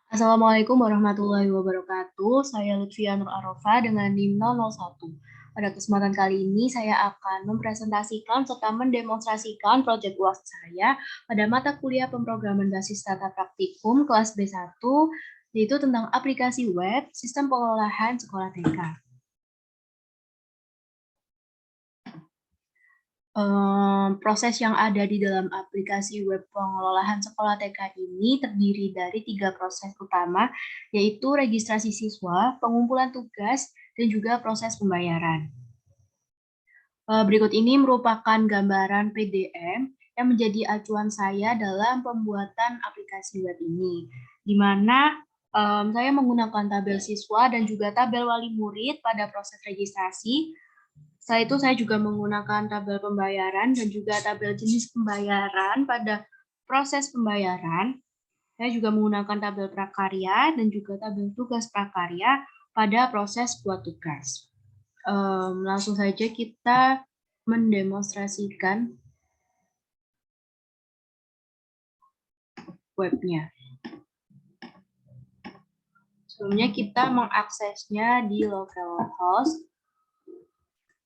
Assalamualaikum warahmatullahi wabarakatuh. Saya Lutfia Nur Arofa dengan NIM 001. Pada kesempatan kali ini saya akan mempresentasikan serta mendemonstrasikan proyek UAS saya pada mata kuliah pemrograman basis data praktikum kelas B1, yaitu tentang aplikasi web sistem pengolahan sekolah TK. Proses yang ada di dalam aplikasi web pengelolaan sekolah TK ini terdiri dari 3 proses utama, yaitu registrasi siswa, pengumpulan tugas, dan juga proses pembayaran. Berikut ini merupakan gambaran PDM yang menjadi acuan saya dalam pembuatan aplikasi web ini, di mana saya menggunakan tabel siswa dan juga tabel wali murid pada proses registrasi. Setelah itu saya juga menggunakan tabel pembayaran dan juga tabel jenis pembayaran pada proses pembayaran. Saya juga menggunakan tabel prakarya dan juga tabel tugas prakarya pada proses buat tugas. Langsung saja kita mendemonstrasikan webnya. Sebelumnya kita mengaksesnya di localhost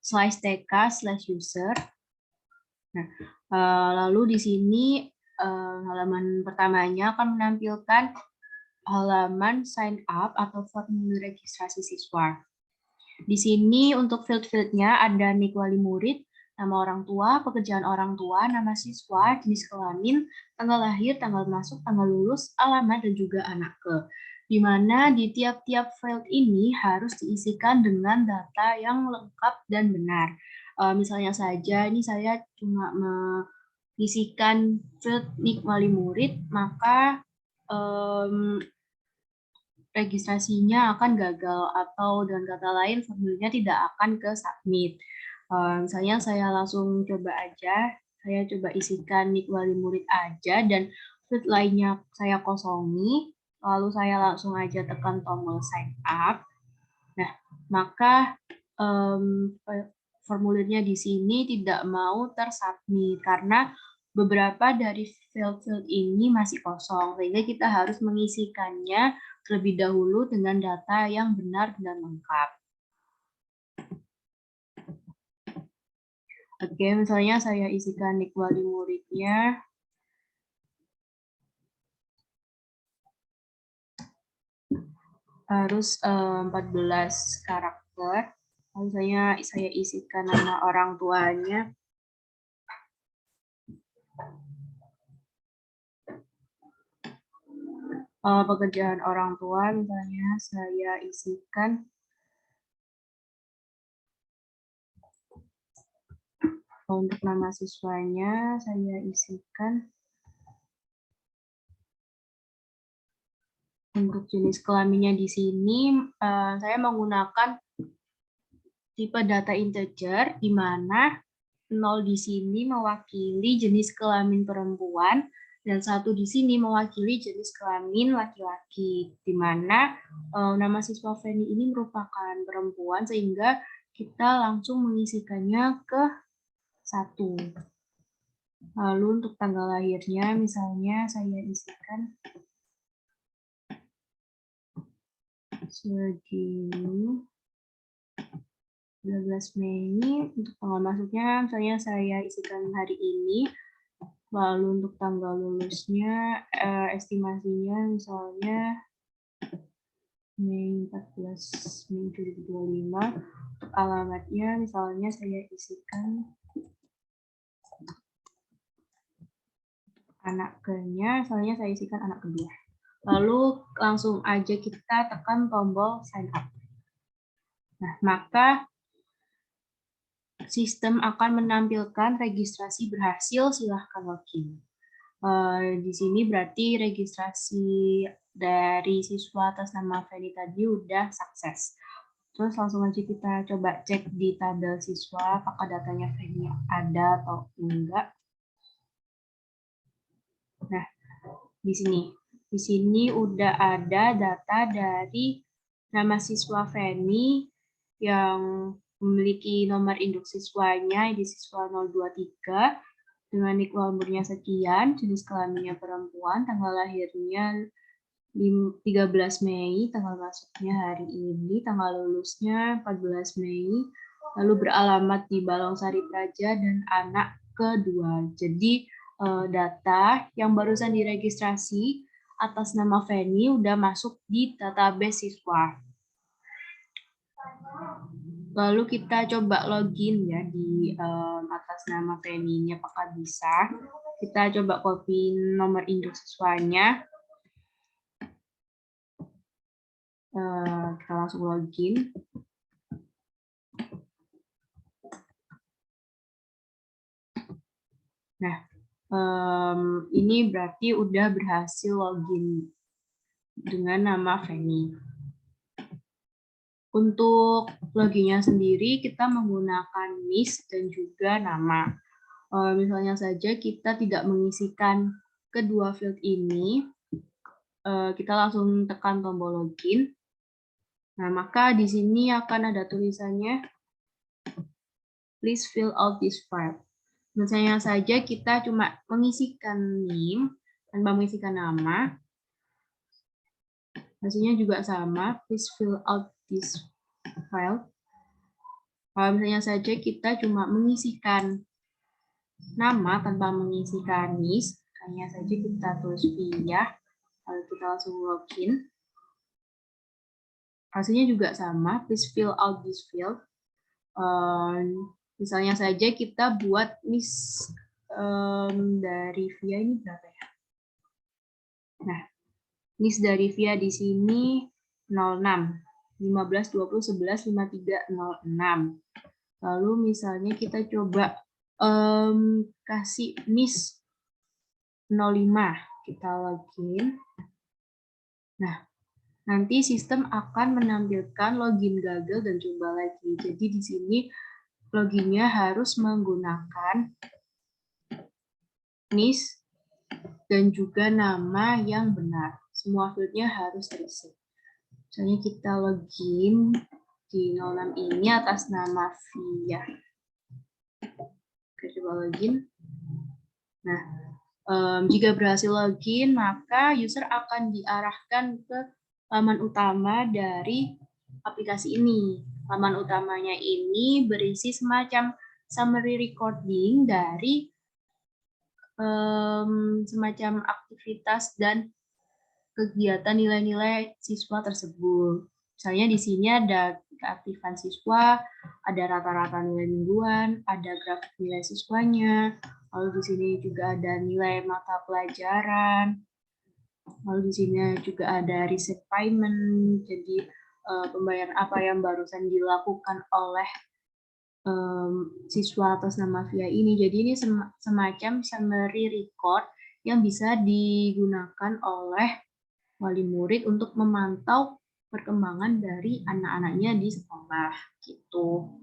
/tk/user. Nah, lalu di sini halaman pertamanya akan menampilkan halaman sign up atau formulir registrasi siswa. Di sini untuk field-fieldnya ada nik wali murid, nama orang tua, pekerjaan orang tua, nama siswa, jenis kelamin, tanggal lahir, tanggal masuk, tanggal lulus, alamat, dan juga anak ke. Di mana di tiap-tiap field ini harus diisikan dengan data yang lengkap dan benar. Misalnya saja, ini saya cuma mengisikan field nik wali murid, maka registrasinya akan gagal atau dengan kata lain formulirnya tidak akan ke submit. Misalnya saya langsung coba aja, saya coba isikan nik wali murid aja dan field lainnya saya kosongi, lalu saya langsung aja tekan tombol sign up. Nah, maka formulirnya di sini tidak mau tersubmit karena beberapa dari field-field ini masih kosong, sehingga kita harus mengisikannya terlebih dahulu dengan data yang benar dan lengkap. Oke, misalnya saya isikan nik wali muridnya. Harus 14 karakter. Misalnya saya isikan nama orang tuanya. Pekerjaan orang tua misalnya saya isikan untuk nama siswanya saya isikan untuk jenis kelaminnya di sini saya menggunakan tipe data integer di mana 0 di sini mewakili jenis kelamin perempuan dan 1 di sini mewakili jenis kelamin laki-laki, di mana nama siswa Feni ini merupakan perempuan sehingga kita langsung mengisikannya ke 1. Lalu untuk tanggal lahirnya misalnya saya isikan segini 12 Mei, untuk tanggal masuknya misalnya saya isikan hari ini. Lalu untuk tanggal lulusnya, estimasinya misalnya Mei 14 Mei 2025. Untuk alamatnya misalnya saya isikan anak ke-nya, misalnya saya isikan anak kedua. Lalu langsung aja kita tekan tombol sign up. Nah, maka sistem akan menampilkan registrasi berhasil, silahkan login. Di sini berarti registrasi dari siswa atas nama Feni tadi udah sukses. Terus langsung aja kita coba cek di tabel siswa apakah datanya Feni ada atau enggak. Nah, di sini udah ada data dari nama siswa Feni yang memiliki nomor induk siswanya di siswa 023 dengan nik wali muridnya sekian, jenis kelaminnya perempuan, tanggal lahirnya 13 Mei, tanggal masuknya hari ini, tanggal lulusnya 14 Mei, lalu beralamat di Balongsari Praja dan anak kedua. Jadi data yang barusan diregistrasi atas nama Feni udah masuk di database siswa. Lalu kita coba login ya di atas nama Feni ini, apakah bisa? Kita coba copy nomor induk siswanya. Kita langsung login. Nah, ini berarti udah berhasil login dengan nama Feni. Untuk loginnya sendiri, kita menggunakan NIS dan juga nama. Misalnya saja kita tidak mengisikan kedua field ini, kita langsung tekan tombol login. Nah, maka di sini akan ada tulisannya, please fill out this file. Misalnya saja kita cuma mengisikan name tanpa mengisikan nama, hasilnya juga sama, please fill out this file. Kalau misalnya saja kita cuma mengisikan nama tanpa mengisikan NIS, hanya saja kita tulis via, lalu kita langsung login. Hasilnya juga sama, please fill out this field. Misalnya saja kita buat NIS dari via ini berapa ya? Nah, NIS dari via di sini 06, 15, 20, 11, 53, 06. Lalu misalnya kita coba kasih NIS 05, kita login. Nah, nanti sistem akan menampilkan login gagal dan coba lagi. Jadi di sini loginnya harus menggunakan NIS dan juga nama yang benar. Semua fieldnya harus terisi. Misalnya kita login di 06 ini atas nama Via. Kita coba login. Nah, jika berhasil login, maka user akan diarahkan ke laman utama dari aplikasi ini. Laman utamanya ini berisi semacam summary recording dari semacam aktivitas dan kegiatan nilai-nilai siswa tersebut. Misalnya di sini ada keaktifan siswa, ada rata-rata nilai mingguan, ada grafik nilai siswanya, lalu di sini juga ada nilai mata pelajaran, lalu di sini juga ada receipt payment, jadi pembayaran apa yang barusan dilakukan oleh siswa atas nama Via ini. Jadi ini semacam summary record yang bisa digunakan oleh wali murid untuk memantau perkembangan dari anak-anaknya di sekolah gitu.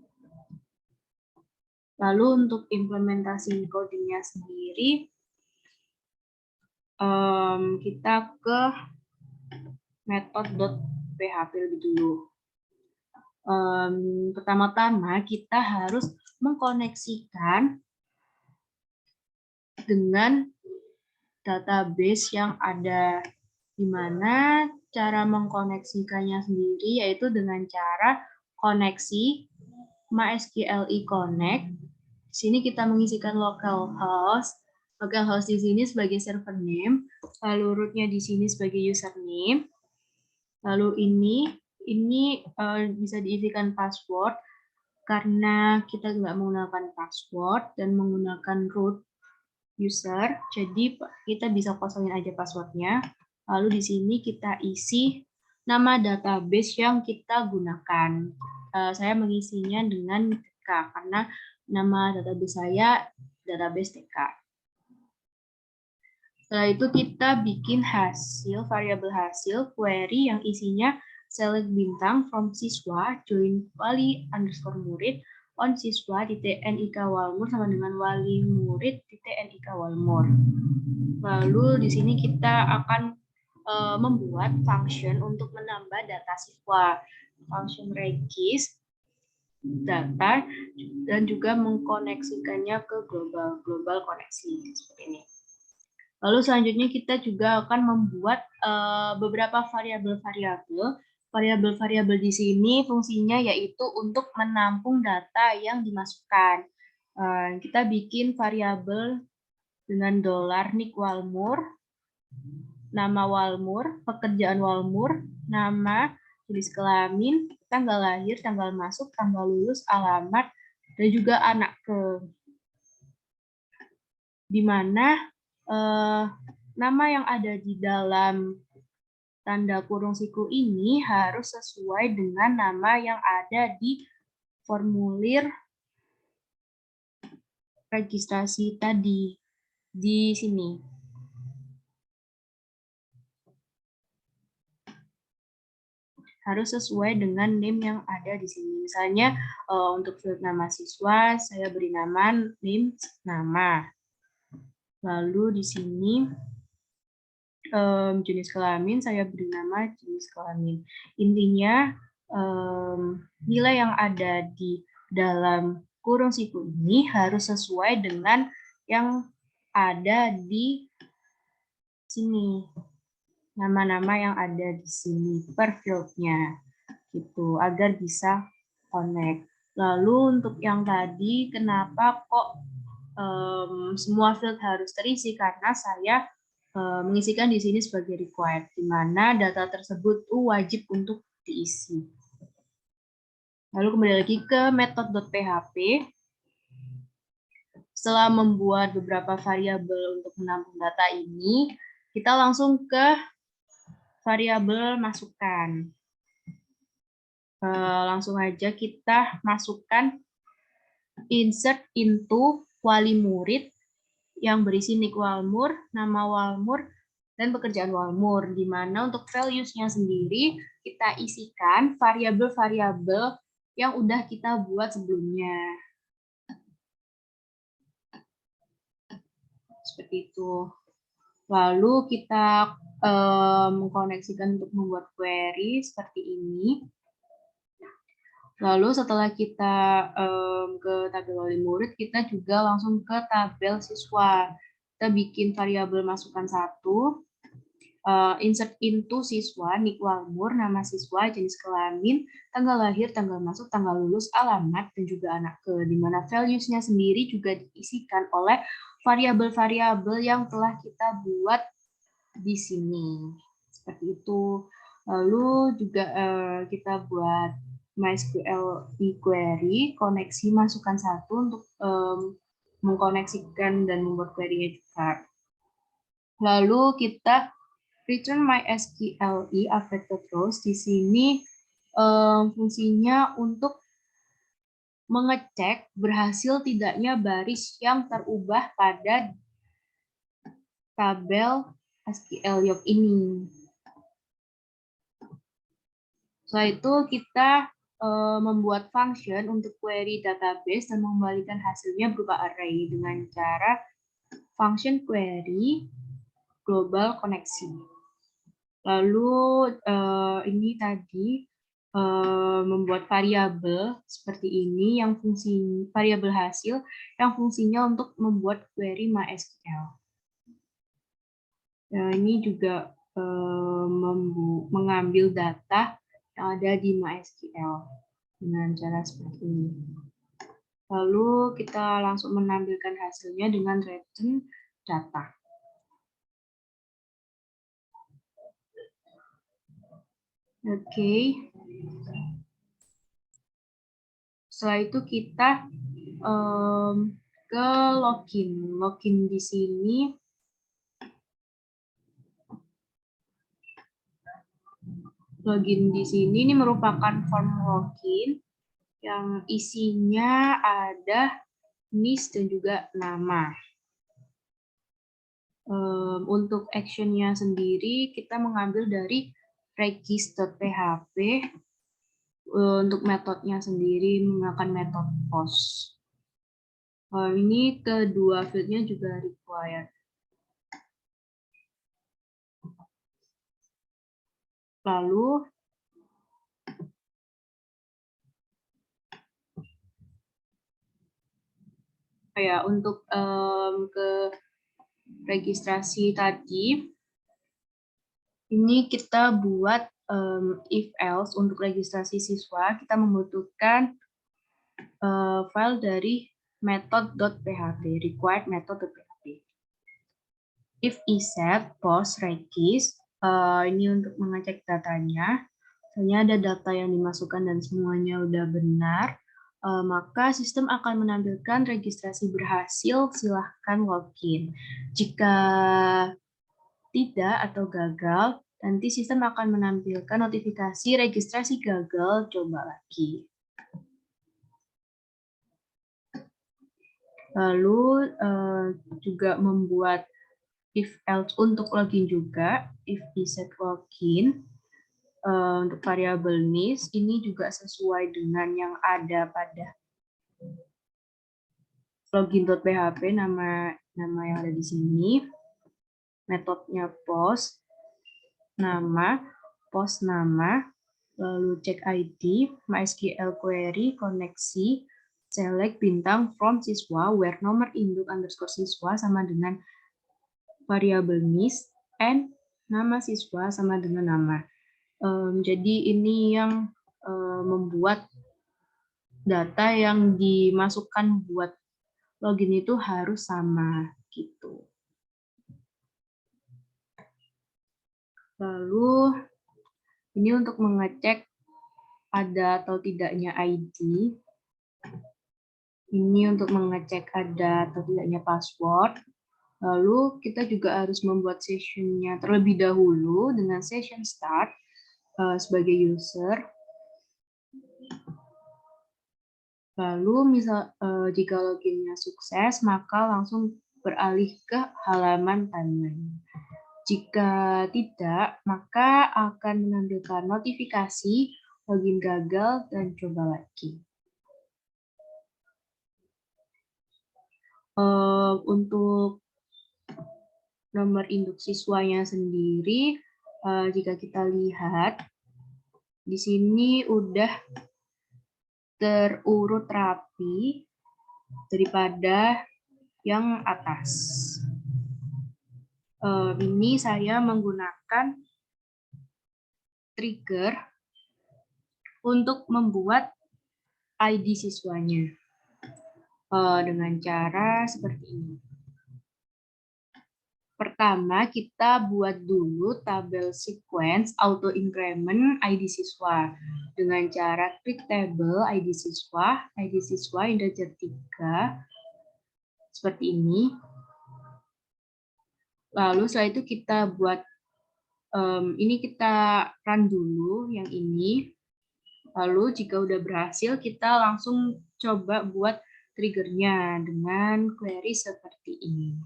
Lalu untuk implementasi codingnya sendiri, kita ke method.php lebih dulu. Pertama-tama kita harus mengkoneksikan dengan database yang ada, di mana cara mengkoneksikannya sendiri yaitu dengan cara koneksi MySQLi Connect. Di sini kita mengisikan localhost. Localhost di sini sebagai server name, lalu rootnya di sini sebagai username. Lalu ini bisa diisikan password karena kita nggak menggunakan password dan menggunakan root user, jadi kita bisa kosongin aja passwordnya. Lalu di sini kita isi nama database yang kita gunakan. Saya mengisinya dengan TK karena nama database saya database TK. Setelah itu kita bikin hasil, variabel hasil, query yang isinya select bintang from siswa, join wali underscore murid, on siswa titik NIK Walmur sama dengan wali murid titik NIK Walmur. Lalu di sini kita akan membuat function untuk menambah data siswa, function regis data dan juga mengkoneksikannya ke global koneksi seperti ini. Lalu selanjutnya kita juga akan membuat beberapa variabel-variabel. Variabel-variabel di sini fungsinya yaitu untuk menampung data yang dimasukkan. Kita bikin variabel dengan $Nick Walmur, nama Walmur, pekerjaan Walmur, nama, jenis kelamin, tanggal lahir, tanggal masuk, tanggal lulus, alamat, dan juga anak ke. Di mana nama yang ada di dalam tanda kurung siku ini harus sesuai dengan nama yang ada di formulir registrasi tadi di sini. Harus sesuai dengan name yang ada di sini. Misalnya untuk field nama siswa, saya beri nama name nama. Lalu di sini jenis kelamin, saya beri nama jenis kelamin. Intinya nilai yang ada di dalam kurung siku ini harus sesuai dengan yang ada di sini. Nama-nama yang ada di sini per fieldnya, gitu, agar bisa connect. Lalu untuk yang tadi, kenapa kok semua field harus terisi? Karena saya mengisikan di sini sebagai required, di mana data tersebut wajib untuk diisi. Lalu kembali lagi ke method.php. Setelah membuat beberapa variabel untuk menampung data ini, kita langsung ke variabel masukan. Langsung aja kita masukkan insert into wali murid yang berisi Nick Walmur, nama Walmur, dan pekerjaan Walmur, di mana untuk values-nya sendiri kita isikan variabel-variabel yang udah kita buat sebelumnya. Seperti itu. Lalu kita mengkoneksikan untuk membuat query seperti ini. Lalu setelah kita ke tabel wali murid, kita juga langsung ke tabel siswa. Kita bikin variabel masukan 1, insert into siswa, Nick Walmur, nama siswa, jenis kelamin, tanggal lahir, tanggal masuk, tanggal lulus, alamat, dan juga anak ke, di mana values-nya sendiri juga diisikan oleh variabel-variabel yang telah kita buat di sini. Seperti itu. Lalu juga kita buat MySQL query, koneksi masukan 1 untuk mengkoneksikan dan membuat query-nya juga. Lalu kita return MySQL affected rows. Di sini fungsinya untuk mengecek berhasil tidaknya baris yang terubah pada tabel SQL Yoke ini. Setelah itu kita membuat function untuk query database dan mengembalikan hasilnya berupa array dengan cara function query global koneksi. Lalu ini tadi membuat variabel seperti ini yang fungsi variabel hasil yang fungsinya untuk membuat query MySQL. Ini juga mengambil data yang ada di MySQL dengan cara seperti ini. Lalu kita langsung menampilkan hasilnya dengan return data. Oke. Setelah itu kita ke login. Login di sini ini merupakan form login yang isinya ada NIS dan juga nama. Untuk actionnya sendiri kita mengambil dari regis.php. Untuk metodenya sendiri menggunakan metode post. Ini kedua fieldnya juga required. Lalu untuk ke registrasi tadi, ini kita buat if else untuk registrasi siswa, kita membutuhkan file dari method.php, required method.php. If iset post regis, ini untuk mengecek datanya. Misalnya ada data yang dimasukkan dan semuanya udah benar, maka sistem akan menampilkan registrasi berhasil, silahkan login. Jika tidak atau gagal, nanti sistem akan menampilkan notifikasi registrasi gagal, coba lagi. Lalu juga membuat if else untuk login juga, if iset login. Untuk variabel NIS ini juga sesuai dengan yang ada pada login.php, nama yang ada di sini. Metodenya post nama, lalu cek ID, MySQL query, koneksi, select bintang from siswa, where nomor induk underscore siswa sama dengan variabel NIS, and nama siswa sama dengan nama. Jadi ini yang membuat data yang dimasukkan buat login itu harus sama gitu. Lalu ini untuk mengecek ada atau tidaknya ID. Ini untuk mengecek ada atau tidaknya password. Lalu kita juga harus membuat sessionnya terlebih dahulu dengan session start sebagai user. Lalu jika loginnya sukses, maka langsung beralih ke halaman timeline. Jika tidak, maka akan menampilkan notifikasi login gagal dan coba lagi. Untuk nomor induk siswanya sendiri, jika kita lihat, di sini udah terurut rapi daripada yang atas. Ini saya menggunakan trigger untuk membuat ID siswanya dengan cara seperti ini. Pertama, kita buat dulu tabel sequence auto increment ID siswa dengan cara klik tabel ID siswa integer 3 seperti ini. Lalu setelah itu kita buat ini kita run dulu yang ini. Lalu jika udah berhasil, kita langsung coba buat triggernya dengan query seperti ini.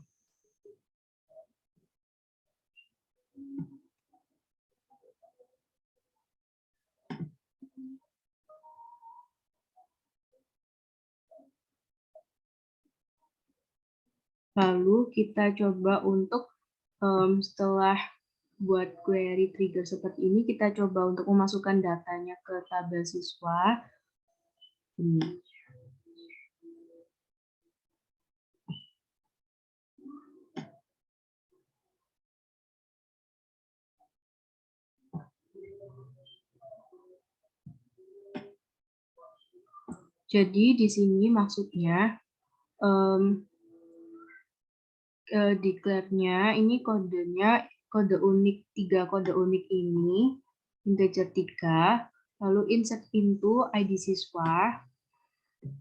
Lalu kita coba untuk setelah buat query trigger seperti ini, kita coba untuk memasukkan datanya ke tabel siswa. Ini. Jadi di sini maksudnya declare-nya ini kodenya kode unik 3 kode unik ini integer 3, lalu insert into ID siswa.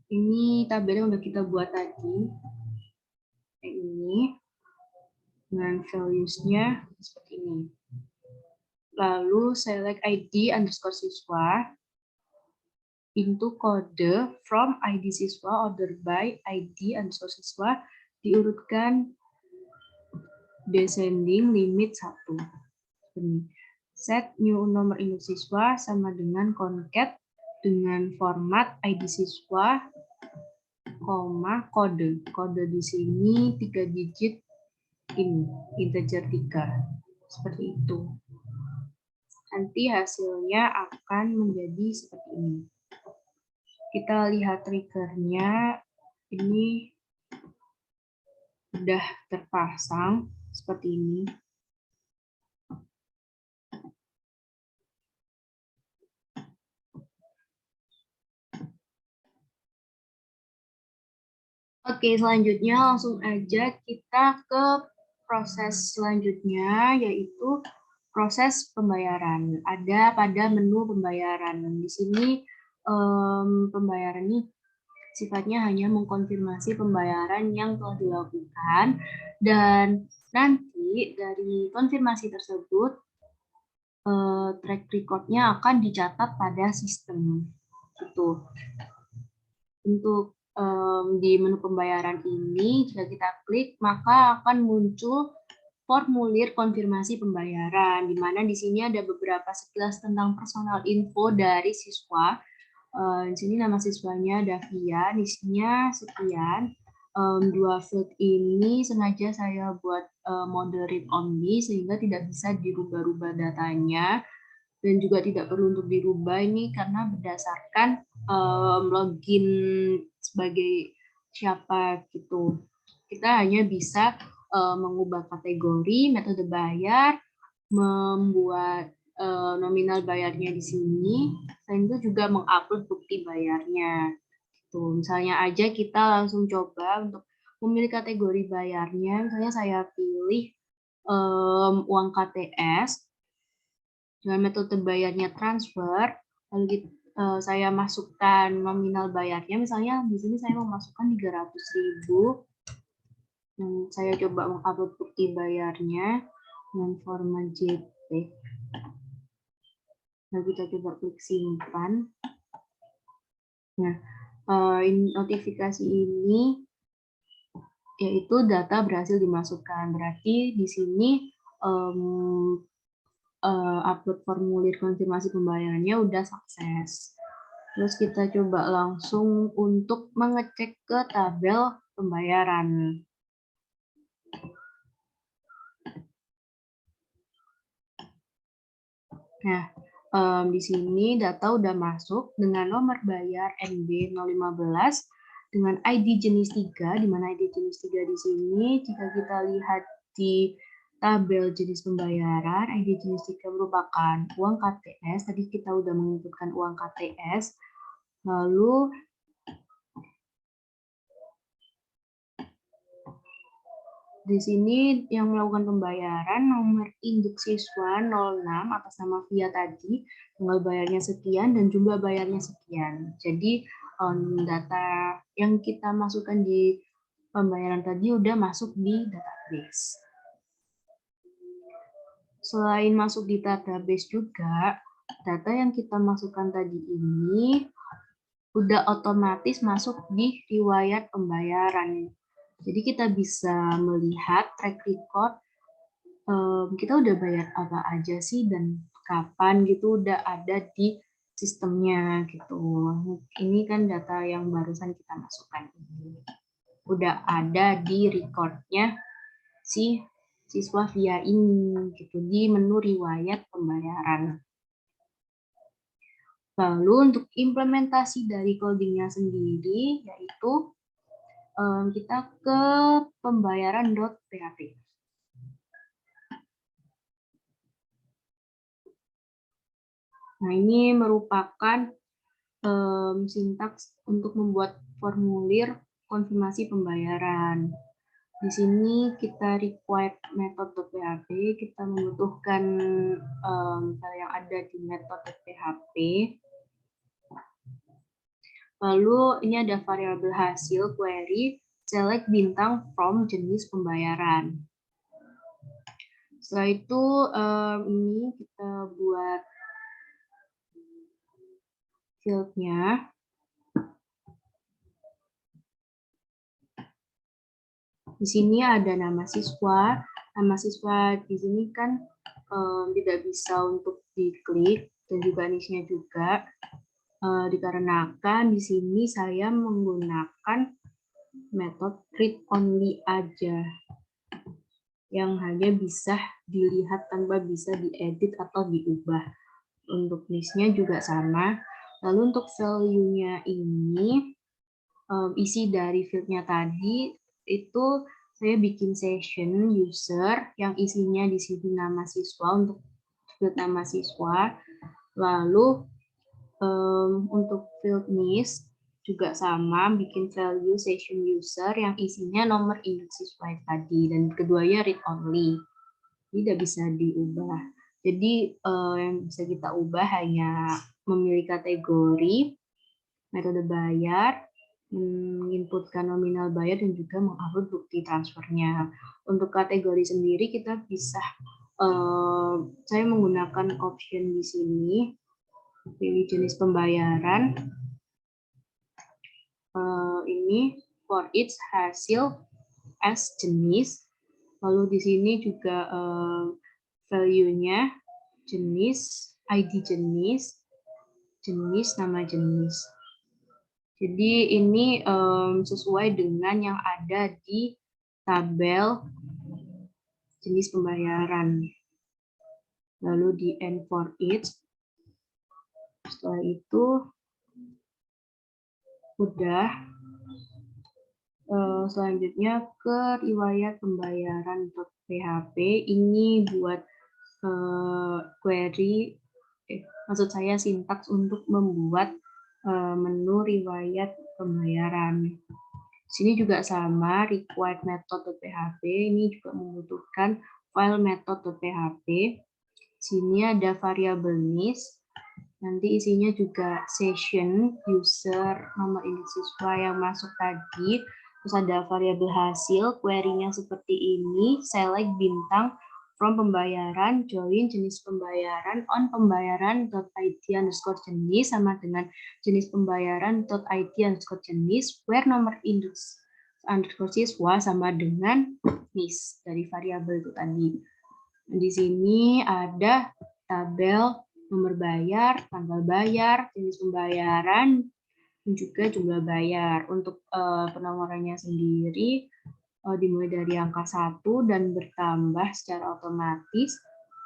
Ini tabelnya udah kita buat tadi. Kayak ini. Dengan values-nya seperti ini. Lalu select ID underscore siswa into kode from ID siswa order by ID underscore siswa diurutkan descending limit 1. Set new nomor induk siswa sama dengan concat dengan format ID siswa, kode. Kode di sini 3 digit ini, integer 3. Seperti itu. Nanti hasilnya akan menjadi seperti ini. Kita lihat triggernya, ini sudah terpasang seperti ini. Oke, selanjutnya langsung aja kita ke proses selanjutnya, yaitu proses pembayaran. Ada pada menu pembayaran. Di sini pembayaran ini sifatnya hanya mengkonfirmasi pembayaran yang telah dilakukan, dan nanti dari konfirmasi tersebut track record-nya akan dicatat pada sistem. Gitu. Untuk di menu pembayaran ini, jika kita klik, maka akan muncul formulir konfirmasi pembayaran, di mana di sini ada beberapa sekilas tentang personal info dari siswa. Di sini nama siswanya Davia, isinya sekian. Dua field ini sengaja saya buat mode read only, sehingga tidak bisa dirubah-rubah datanya, dan juga tidak perlu untuk dirubah ini karena berdasarkan login sebagai siapa gitu. Kita hanya bisa mengubah kategori, metode bayar, membuat nominal bayarnya di sini, selain itu juga mengupload bukti bayarnya. Tuh, misalnya aja kita langsung coba untuk memilih kategori bayarnya, misalnya saya pilih uang KTS, dengan metode bayarnya transfer, lalu saya masukkan nominal bayarnya, misalnya di sini saya memasukkan 300.000, dan saya coba mengupload bukti bayarnya dengan format JPEG. Lalu kita coba klik simpan. Nah, notifikasi ini yaitu data berhasil dimasukkan. Berarti di sini upload formulir konfirmasi pembayarannya udah sukses. Terus kita coba langsung untuk mengecek ke tabel pembayaran. Nah, di sini data udah masuk dengan nomor bayar NB015 dengan ID jenis 3, di mana ID jenis 3 di sini jika kita lihat di tabel jenis pembayaran, ID jenis 3 merupakan uang KTS. Tadi kita udah menginputkan uang KTS. Lalu di sini yang melakukan pembayaran nomor induk siswa 06 atas nama Via tadi, tanggal bayarnya sekian dan jumlah bayarnya sekian. Jadi data yang kita masukkan di pembayaran tadi udah masuk di database. Selain masuk di database juga, data yang kita masukkan tadi ini udah otomatis masuk di riwayat pembayaran. Jadi kita bisa melihat track record kita udah bayar apa aja sih dan kapan gitu, udah ada di sistemnya gitu. Ini kan data yang barusan kita masukkan ini. Udah ada di recordnya si siswa Via ini gitu di menu riwayat pembayaran. Lalu untuk implementasi dari codingnya sendiri, yaitu kita ke pembayaran.php. Nah, ini merupakan sintaks untuk membuat formulir konfirmasi pembayaran. Di sini kita required method.php, kita membutuhkan file yang ada di method.php. Lalu ini ada variabel hasil query, select bintang from jenis pembayaran. Setelah itu ini kita buat fieldnya. Di sini ada nama siswa. Nama siswa di sini kan tidak bisa untuk diklik, dan juga niche-nya juga. Dikarenakan di sini saya menggunakan metode read only aja, yang hanya bisa dilihat tanpa bisa diedit atau diubah. Untuk niche-nya juga sama. Lalu untuk value-nya ini, isi dari field-nya tadi itu saya bikin session user yang isinya di sini nama siswa untuk field nama siswa. Lalu untuk field NIS juga sama, bikin value session user yang isinya nomor induk siswa tadi, dan keduanya read only. Tidak bisa diubah. Jadi yang bisa kita ubah hanya memilih kategori, metode bayar, menginputkan nominal bayar, dan juga mengupload bukti transfernya. Untuk kategori sendiri kita bisa, saya menggunakan option di sini, pilih jenis pembayaran. Ini for each hasil as jenis. Lalu di sini juga value-nya, jenis, ID jenis, nama jenis. Jadi ini sesuai dengan yang ada di tabel jenis pembayaran. Lalu di end for each. Setelah itu udah. Selanjutnya ke riwayat pembayaran.php. Ini buat query, maksud saya sintaks untuk membuat menu riwayat pembayaran. Sini juga sama, required method.php, ini juga membutuhkan file method.php. Sini ada variabel NIS, nanti isinya juga session, user, nomor induk siswa yang masuk tadi, terus ada variabel hasil, query-nya seperti ini, select bintang, from pembayaran, join jenis pembayaran, on pembayaran.id underscore jenis, sama dengan jenis pembayaran.id underscore jenis, where nomor induk underscore siswa sama dengan NIS dari variabel itu tadi. Di sini ada tabel nomor bayar, tanggal bayar, jenis pembayaran, dan juga jumlah bayar. Untuk penomorannya sendiri dimulai dari angka 1 dan bertambah secara otomatis.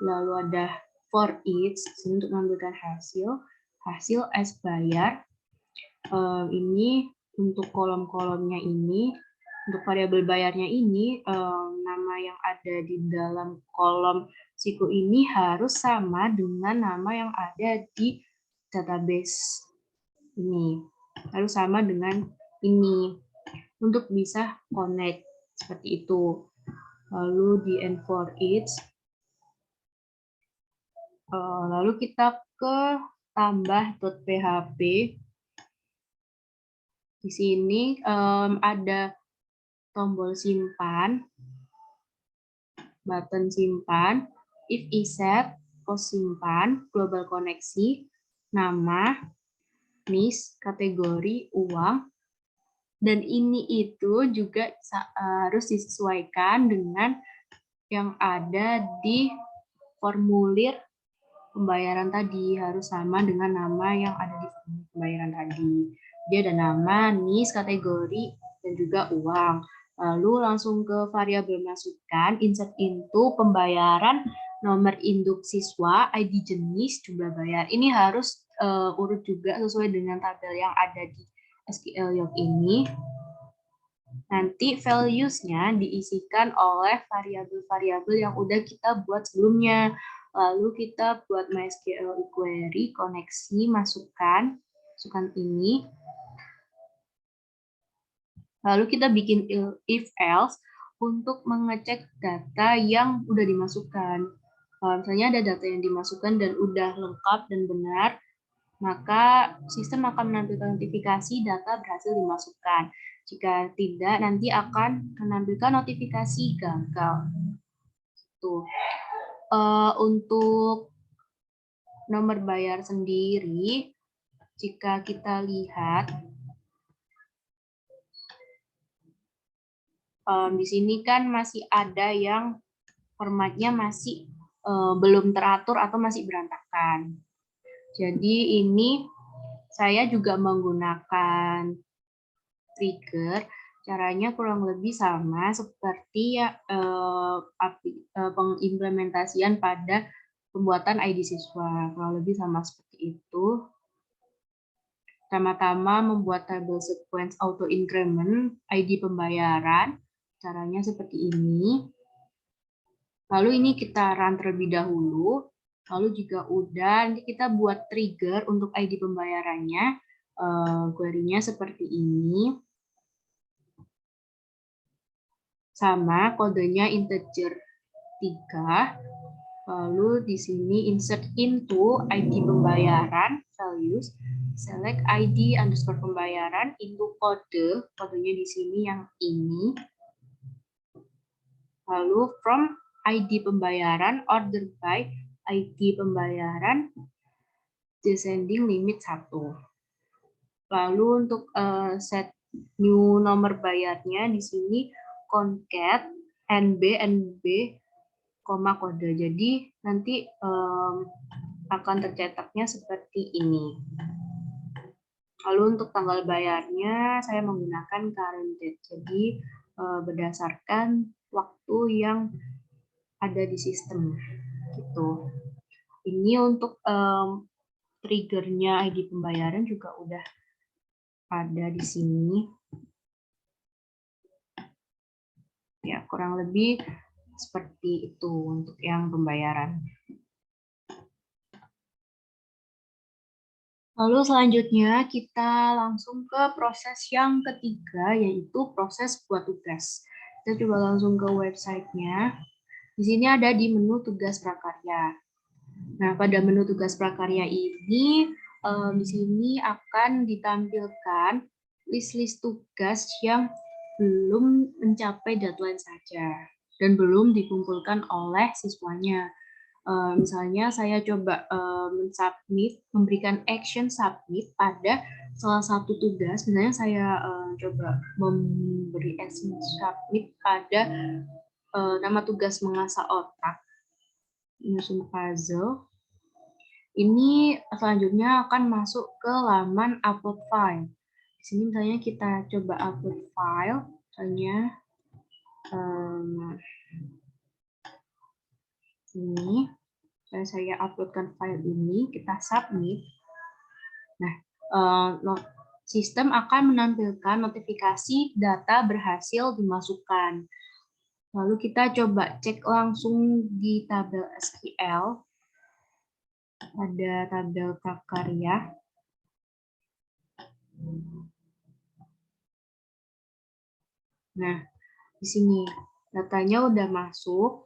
Lalu ada for each untuk mengambilkan hasil as bayar. Ini untuk kolom-kolomnya ini, untuk variabel bayarnya ini, nama yang ada di dalam kolom siku ini harus sama dengan nama yang ada di database ini. Harus sama dengan ini untuk bisa connect seperti itu. Lalu di end for each. Lalu kita ke tambah.php. Di sini ada tombol simpan, button simpan, if iset, pos simpan, global koneksi, nama, NIS, kategori, uang, dan ini itu juga harus disesuaikan dengan yang ada di formulir pembayaran tadi, harus sama dengan nama yang ada di formulir pembayaran tadi. Dia ada nama, NIS, kategori, dan juga uang. Lalu langsung ke variabel masukkan, insert into pembayaran, nomor induk siswa, ID jenis, jumlah bayar. Ini harus urut juga sesuai dengan tabel yang ada di SQL Yoke ini. Nanti values-nya diisikan oleh variabel-variabel yang udah kita buat sebelumnya. Lalu kita buat MySQL query, koneksi, masukkan ini. Lalu kita bikin if else untuk mengecek data yang udah dimasukkan. Kalau misalnya ada data yang dimasukkan dan udah lengkap dan benar, maka sistem akan menampilkan notifikasi data berhasil dimasukkan. Jika tidak, nanti akan menampilkan notifikasi gagal. Tuh. Untuk nomor bayar sendiri, jika kita lihat, di sini kan masih ada yang formatnya masih belum teratur atau masih berantakan. Jadi ini saya juga menggunakan trigger, caranya kurang lebih sama seperti ya, pengimplementasian pada pembuatan ID siswa, kurang lebih sama seperti itu. Pertama-tama membuat tabel sequence auto increment ID pembayaran, Caranya seperti ini. Lalu ini kita run terlebih dahulu. Lalu jika udah, nanti kita buat trigger untuk ID pembayarannya. Query-nya seperti ini. Sama, kodenya integer 3. Lalu di sini insert into ID pembayaran, values, select ID underscore pembayaran, into kodenya di sini yang ini. Lalu from ID pembayaran, order by ID pembayaran, descending limit 1. Lalu untuk set new nomor bayarnya di sini concat NB, kode. Jadi nanti akan tercetaknya seperti ini. Lalu untuk tanggal bayarnya saya menggunakan current date. Jadi berdasarkan waktu yang ada di sistem. Gitu. Ini untuk triggernya ID pembayaran juga udah ada di sini. Ya, kurang lebih seperti itu untuk yang pembayaran. Lalu selanjutnya kita langsung ke proses yang ketiga, yaitu proses buat tugas. Kita coba langsung ke websitenya. Di sini ada di menu tugas prakarya. Nah, pada menu tugas prakarya ini, di sini akan ditampilkan list-list tugas yang belum mencapai deadline saja dan belum dikumpulkan oleh siswanya. Misalnya saya coba memberikan action submit pada salah satu tugas. Misalnya saya coba memberi action submit pada nama tugas mengasah otak, menyusun puzzle. Ini selanjutnya akan masuk ke laman upload file. Di sini misalnya kita coba upload file, misalnya ini. Saya uploadkan file ini, kita submit. Nah, sistem akan menampilkan notifikasi data berhasil dimasukkan. Lalu kita coba cek langsung di tabel SQL. Ada tabel prakarya. Nah, di sini datanya udah masuk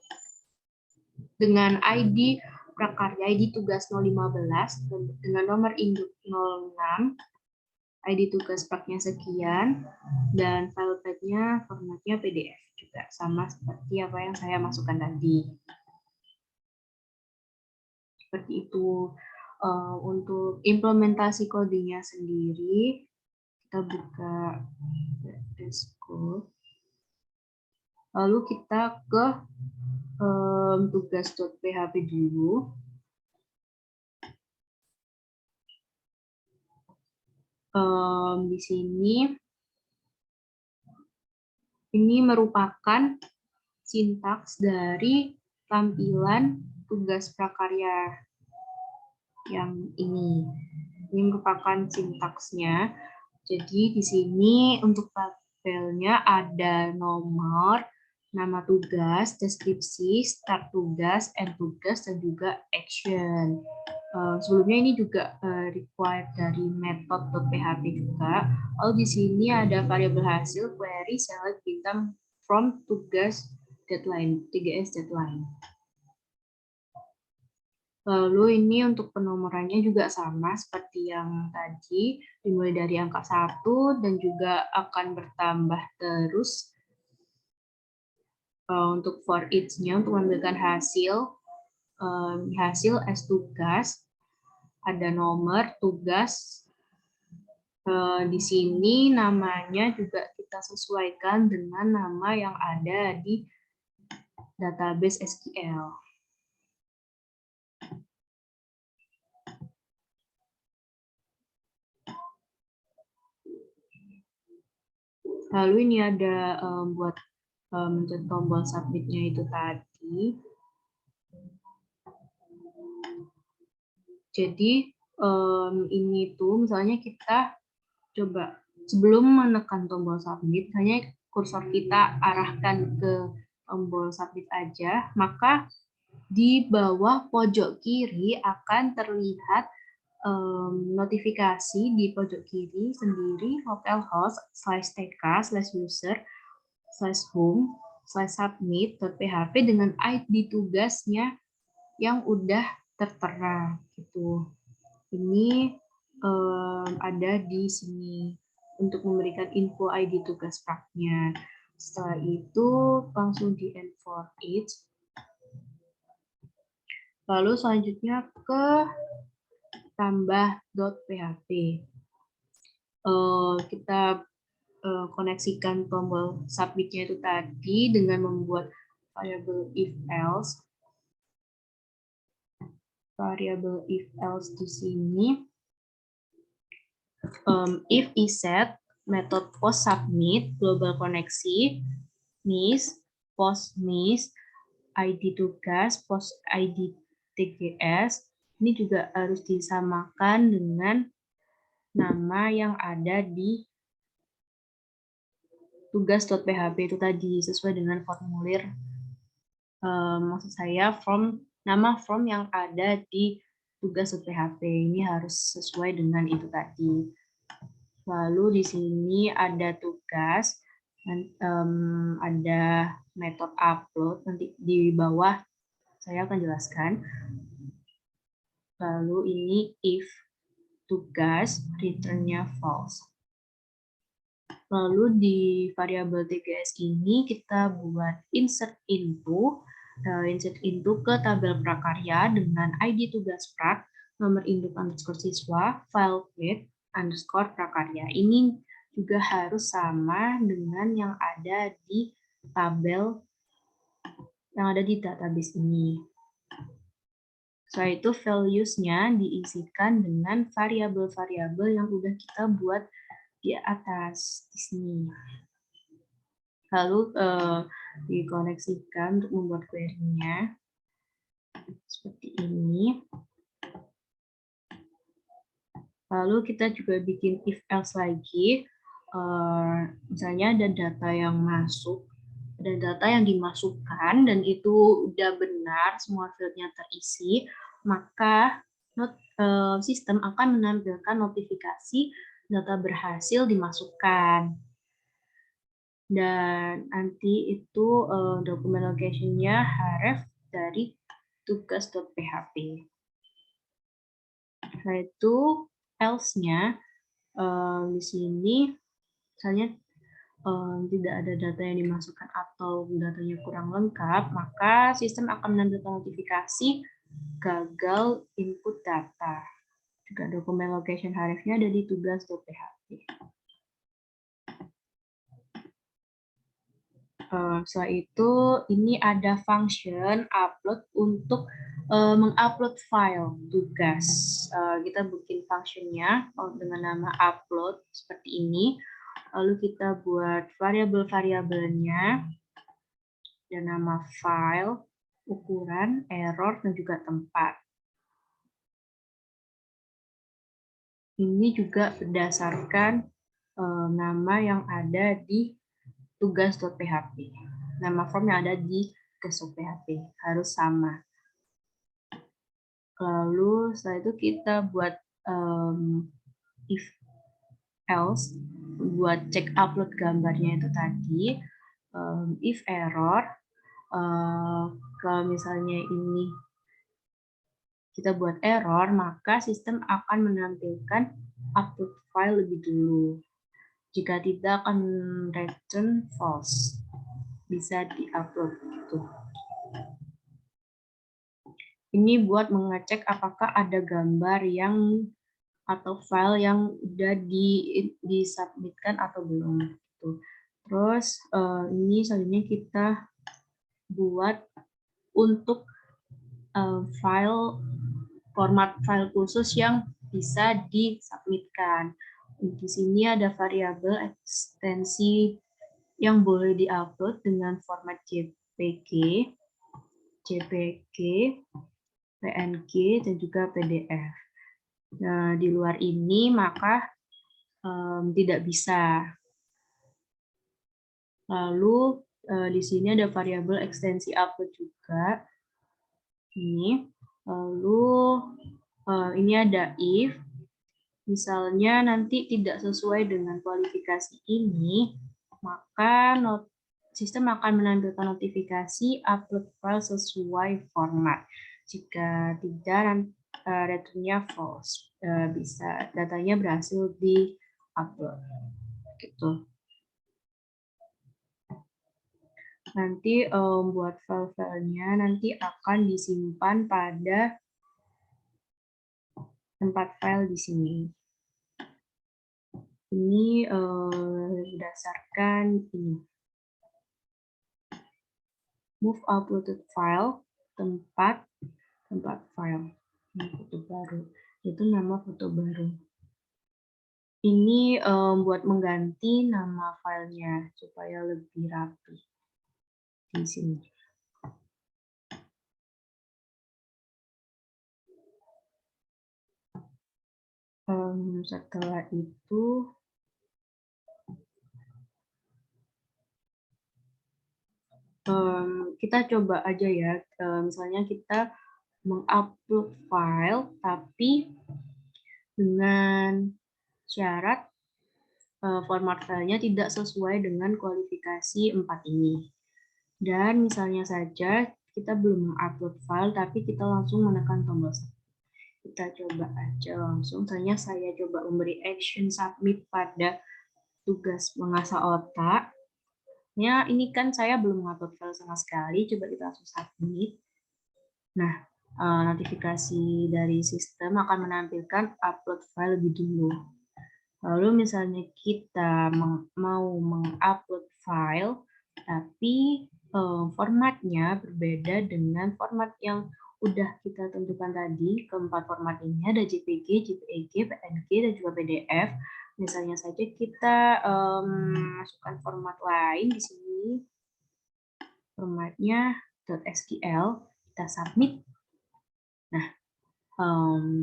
dengan ID prakarya, ID tugas 015, dengan nomor induk 06, ID tugas praknya sekian, dan file path-nya formatnya PDF juga, sama seperti apa yang saya masukkan tadi. Seperti itu. Untuk implementasi kodenya sendiri, kita buka code. Lalu kita ke tugas.php dulu. Di sini ini merupakan sintaks dari tampilan tugas prakarya yang ini. Ini merupakan sintaksnya. Jadi di sini untuk tabelnya ada nomor, nama tugas, deskripsi, start tugas, end tugas, dan juga action. Sebelumnya ini juga required dari method.php juga. Lalu di sini ada variabel hasil, query, select, bintang, from, tugas, deadline, 3S deadline. Lalu ini untuk penomorannya juga sama seperti yang tadi, dimulai dari angka 1 dan juga akan bertambah terus. Untuk for each-nya, untuk mengambilkan hasil as tugas, ada nomor tugas. Di sini namanya juga kita sesuaikan dengan nama yang ada di database SQL. Lalu ini ada buat mencet tombol submit-nya itu tadi. Jadi ini tuh misalnya kita coba sebelum menekan tombol submit, hanya kursor kita arahkan ke tombol submit aja, maka di bawah pojok kiri akan terlihat notifikasi di pojok kiri sendiri localhost/user/home/submit.php dengan ID tugasnya yang udah tertera gitu. Ini ada di sini untuk memberikan info ID tugas praknya. Setelah itu langsung di end for each. Lalu selanjutnya ke tambah.php. Kita koneksikan tombol submitnya itu tadi dengan membuat variabel if else. Variabel if else di sini if iset metode post submit global koneksi miss post miss ID tugas post ID TGS ini juga harus disamakan dengan nama yang ada di tugas.php itu tadi sesuai dengan formulir maksud saya nama form yang ada di tugas.php ini harus sesuai dengan itu tadi. Lalu di sini ada tugas, ada metode upload, nanti di bawah saya akan jelaskan. Lalu ini if tugas, return-nya false. Lalu di variabel TGS ini kita buat insert into ke tabel prakarya dengan ID tugas prak, nomor induk underscore siswa, file path underscore prakarya. Ini juga harus sama dengan yang ada di tabel yang ada di database ini. Setelah itu values-nya diisikan dengan variabel-variabel yang udah kita buat di atas di sini. Lalu dikoneksikan untuk membuat query-nya seperti ini. Lalu kita juga bikin if else lagi. Misalnya ada data yang masuk, ada data yang dimasukkan dan itu udah benar, semua field-nya terisi, maka sistem akan menampilkan notifikasi data berhasil dimasukkan. Dan nanti itu dokumen location-nya href dari tugas.php. Setelah itu else-nya di sini misalnya tidak ada data yang dimasukkan atau datanya kurang lengkap, maka sistem akan menampilkan notifikasi gagal input data. Juga dokumen location href-nya ada di tugas.php. Setelah itu, ini ada function upload untuk mengupload file tugas. Kita bikin functionnya dengan nama upload seperti ini. Lalu kita buat variabel-variabelnya dan nama file, ukuran, error, dan juga tempat. Ini juga berdasarkan nama yang ada di tugas.php. Nama form yang ada di tugas.php harus sama. Lalu setelah itu kita buat if else, buat cek upload gambarnya itu tadi. If error, kalau misalnya ini kita buat error, maka sistem akan menampilkan upload file lebih dulu. Jika tidak akan return false. Bisa di-upload gitu. Ini buat mengecek apakah ada gambar yang atau file yang udah disubmitkan atau belum. Gitu. Terus ini selanjutnya kita buat untuk format file khusus yang bisa disubmitkan. Di sini ada variabel ekstensi yang boleh diupload dengan format JPG, PNG, dan juga PDF. Nah, di luar ini maka tidak bisa. Lalu di sini ada variabel ekstensi upload juga. Ini. Lalu ini ada if. Misalnya nanti tidak sesuai dengan kualifikasi ini, maka sistem akan menampilkan notifikasi upload file sesuai format. Jika tidak, returnnya false. Bisa datanya berhasil di-upload. Gitu. Nanti buat file-filenya nanti akan disimpan pada tempat file di sini. Ini berdasarkan ini. Move uploaded file, tempat file. Ini foto baru. Itu nama foto baru. Ini buat mengganti nama filenya supaya lebih rapi di sini. Setelah itu kita coba aja ya, misalnya kita mengupload file tapi dengan syarat format filenya tidak sesuai dengan kualifikasi 4 ini. Dan misalnya saja kita belum mengupload file tapi kita langsung menekan tombol submit. Kita coba aja langsung. Misalnya saya coba memberi action submit pada tugas mengasah otak. Ya, ini kan saya belum mengupload file sama sekali. Coba kita langsung submit. Nah, notifikasi dari sistem akan menampilkan upload file lebih dulu. Lalu misalnya kita mau mengupload file, tapi formatnya berbeda dengan format yang udah kita tentukan tadi. Keempat format ini ada JPG, JPEG, PNG, dan juga PDF. Misalnya saja kita masukkan format lain di sini. Formatnya .sql, kita submit. Nah,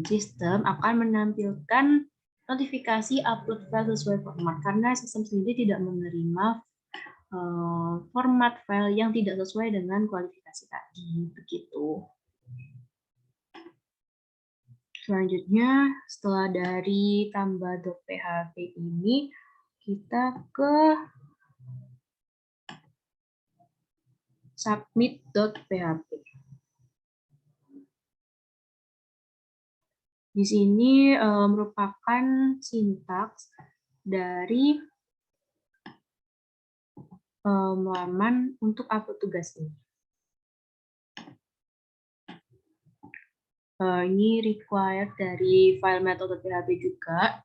sistem akan menampilkan notifikasi upload file sesuai format karena sistem sendiri tidak menerima format file yang tidak sesuai dengan kualifikasi tadi. Begitu. Selanjutnya, setelah dari tambah.php ini, kita ke submit.php. Di sini merupakan sintaks dari halaman untuk upload tugas ini. Ini required dari file method.php juga.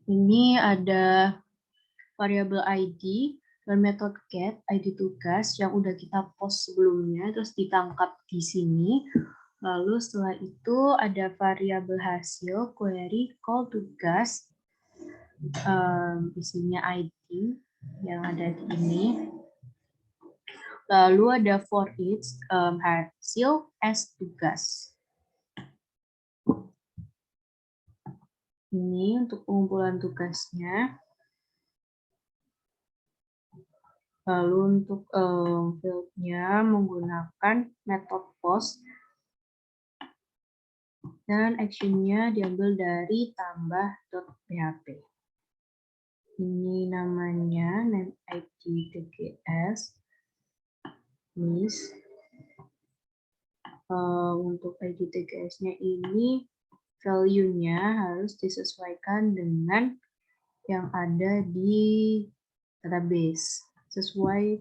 Ini ada variabel ID dan metode get ID tugas yang udah kita post sebelumnya, terus ditangkap di sini. Lalu setelah itu ada variabel hasil query call tugas, isinya ID yang ada di ini. Lalu ada for each hasil as tugas. Ini untuk pengumpulan tugasnya. Lalu untuk field-nya menggunakan metode post dan action-nya diambil dari tambah.php. Ini namanya name id tgs. Untuk id tgs-nya ini value-nya harus disesuaikan dengan yang ada di database sesuai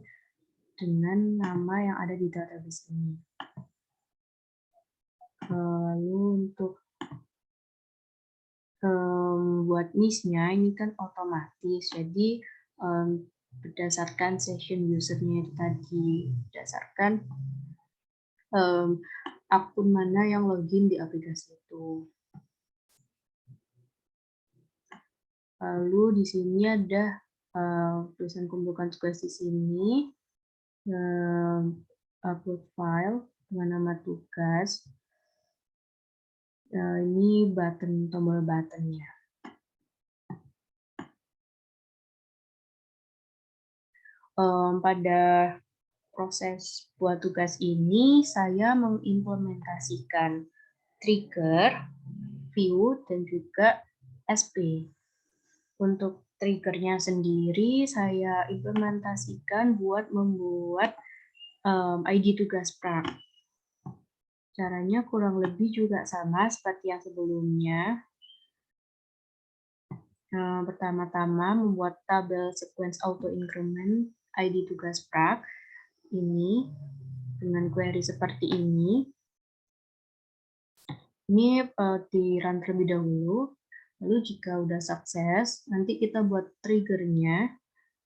dengan nama yang ada di database ini. Lalu untuk buat niche-nya ini kan otomatis, jadi berdasarkan session user-nya tadi, berdasarkan akun mana yang login di aplikasi itu. Lalu di sini ada tulisan kumpulkan tugas di sini, upload file dengan nama tugas. Ini tombol buttonnya. pada proses buat tugas ini, saya mengimplementasikan trigger, view, dan juga SP. Untuk triggernya sendiri, saya implementasikan buat membuat ID tugas prak. Caranya kurang lebih juga sama seperti yang sebelumnya. Pertama-tama membuat tabel sequence auto increment ID tugas prak ini dengan query seperti ini. Ini di run terlebih dahulu. Lalu jika udah sukses, nanti kita buat triggernya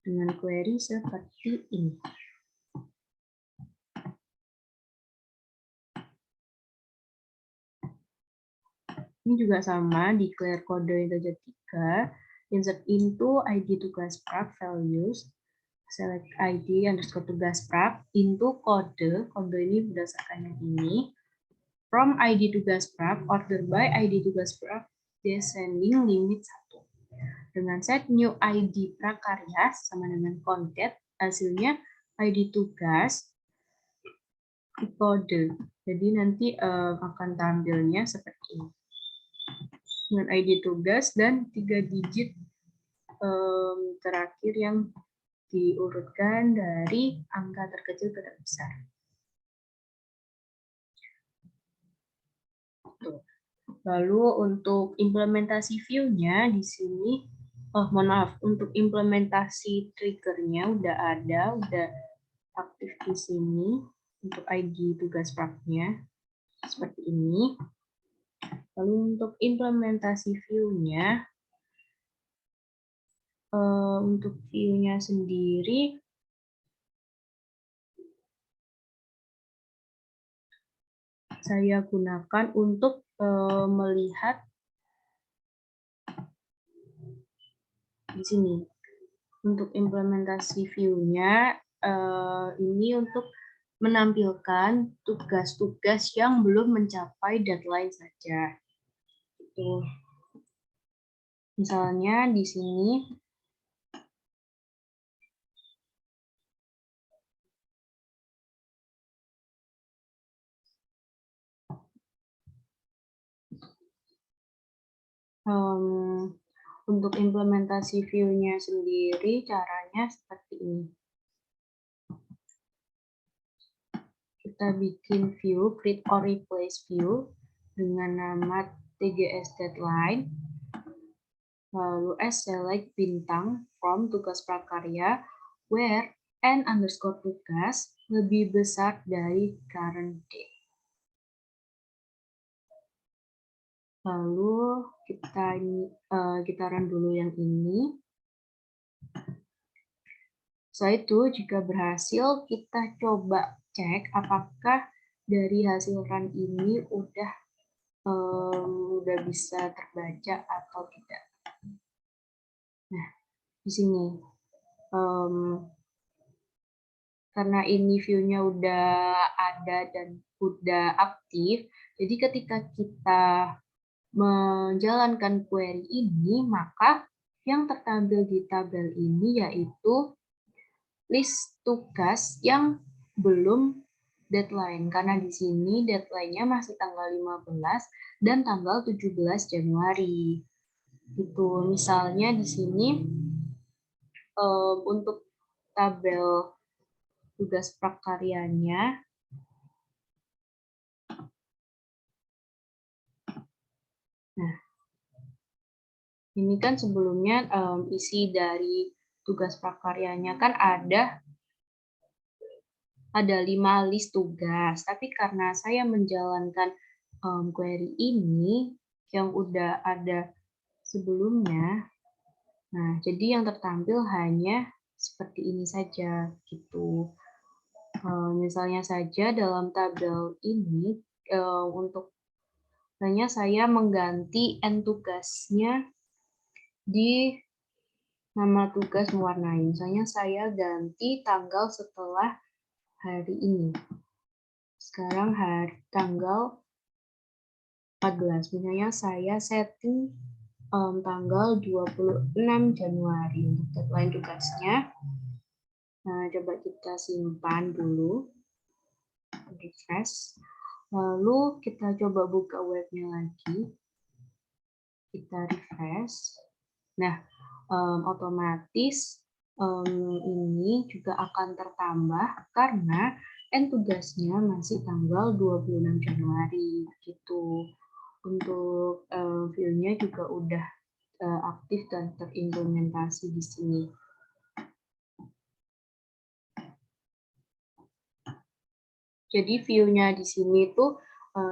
dengan query seperti ini. Ini juga sama, declare kode integer 3, insert into ID tugas prak values, select ID underscore tugas prak, into kode ini berdasarkan yang ini, from ID tugas prak, order by ID tugas prak, descending limit 1. Dengan set new ID prakarya sama dengan concat, hasilnya ID tugas kode. Jadi nanti akan tampilnya seperti ini. Dengan ID tugas dan 3 digit terakhir yang diurutkan dari angka terkecil ke terbesar. Lalu untuk implementasi view-nya di sini, mohon maaf, untuk implementasi trigger-nya udah ada, udah aktif di sini untuk ID tugas praknya seperti ini. Lalu untuk implementasi view-nya, untuk view-nya sendiri, saya gunakan untuk melihat di sini. Untuk implementasi view-nya, ini untuk menampilkan tugas-tugas yang belum mencapai deadline saja. Itu. Misalnya di sini, untuk implementasi view-nya sendiri, caranya seperti ini. Kita bikin view, create or replace view, dengan nama TGS deadline, lalu select bintang from tugas prakarya, where n underscore tugas lebih besar dari current date. Lalu kita run dulu yang ini. Setelah itu, jika berhasil, kita coba cek apakah dari hasil run ini udah bisa terbaca atau tidak. Nah, di sini karena ini view-nya udah ada dan udah aktif, jadi ketika kita menjalankan query ini, maka yang tertampil di tabel ini yaitu list tugas yang belum deadline, karena di sini deadline-nya masih tanggal 15 dan tanggal 17 Januari. Itu misalnya di sini untuk tabel tugas prakaryanya, nah ini kan sebelumnya isi dari tugas prakaryanya kan ada 5 list tugas, tapi karena saya menjalankan query ini yang udah ada sebelumnya, nah jadi yang tertampil hanya seperti ini saja gitu. Misalnya saja dalam tabel ini untuk hanya saya mengganti n tugasnya di nama tugas mewarnai. Misalnya saya ganti tanggal setelah hari ini. Sekarang tanggal 14. Misalnya saya setting tanggal 26 Januari untuk deadline tugasnya. Nah, coba kita simpan dulu, refresh. Lalu kita coba buka webnya lagi, kita refresh. Nah, otomatis ini juga akan tertambah karena tugasnya masih tanggal 26 Januari gitu. Untuk view-nya juga udah aktif dan terimplementasi di sini. Jadi view-nya di sini tuh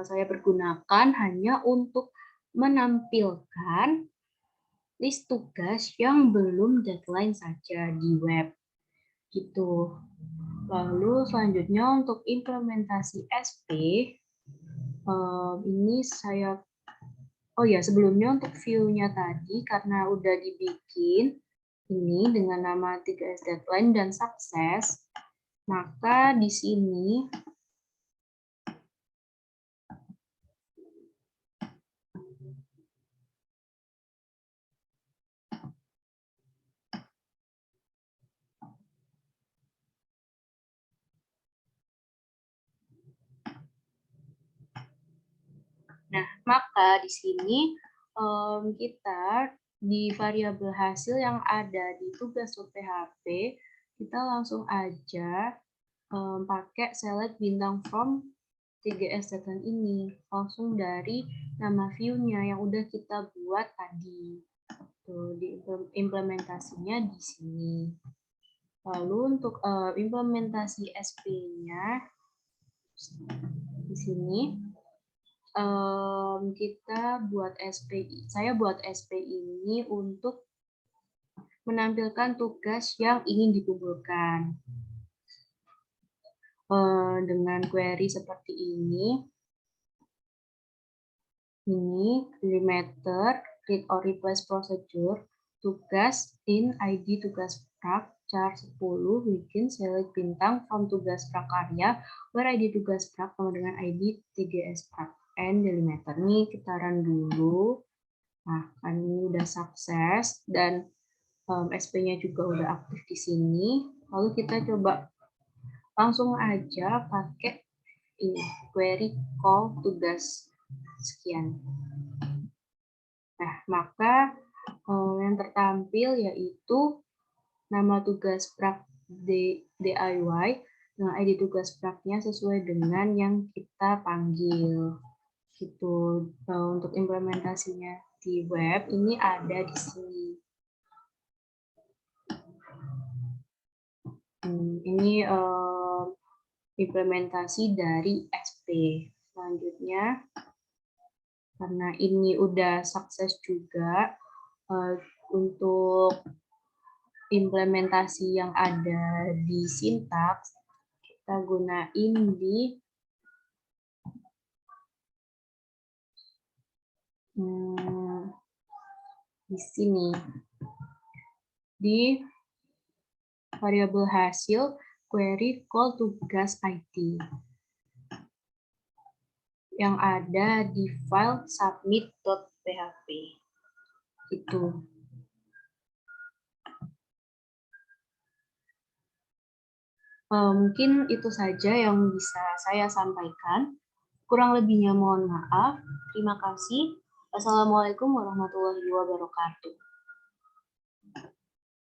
saya pergunakan hanya untuk menampilkan list tugas yang belum deadline saja di web. Gitu. Lalu selanjutnya untuk implementasi SP, ini saya, oh ya sebelumnya untuk view-nya tadi karena udah dibikin ini dengan nama 3S Deadline dan Sukses, maka di sini maka di sini kita di variabel hasil yang ada di tugas PHP, kita langsung aja pakai select bintang from 3S Deadline ini, langsung dari nama view-nya yang udah kita buat tadi. Tuh, di implementasinya di sini. Lalu untuk implementasi SP-nya di sini kita buat SP. Saya buat SP ini untuk menampilkan tugas yang ingin dikumpulkan. Dengan query seperti ini delimiter, read or replace procedure, tugas in ID tugas prak, char 10, bikin select bintang from tugas prakarya, where ID tugas prak sama dengan ID TGS prak, and delimiter. Ini kita run dulu. Nah, kan ini udah sukses, dan SP-nya juga udah aktif di sini. Lalu kita coba langsung aja pakai ini, query call tugas sekian. Nah, maka yang tertampil yaitu nama tugas prak DIY dengan ID tugas praknya sesuai dengan yang kita panggil. Gitu. Untuk implementasinya di web ini ada di sini. Ini implementasi dari SP. Selanjutnya, karena ini udah sukses juga, untuk implementasi yang ada di sintaks, kita gunain di sini, di variabel hasil query call tugas ID yang ada di file submit.php. Itu. Mungkin itu saja yang bisa saya sampaikan. Kurang lebihnya mohon maaf. Terima kasih. Wassalamualaikum warahmatullahi wabarakatuh.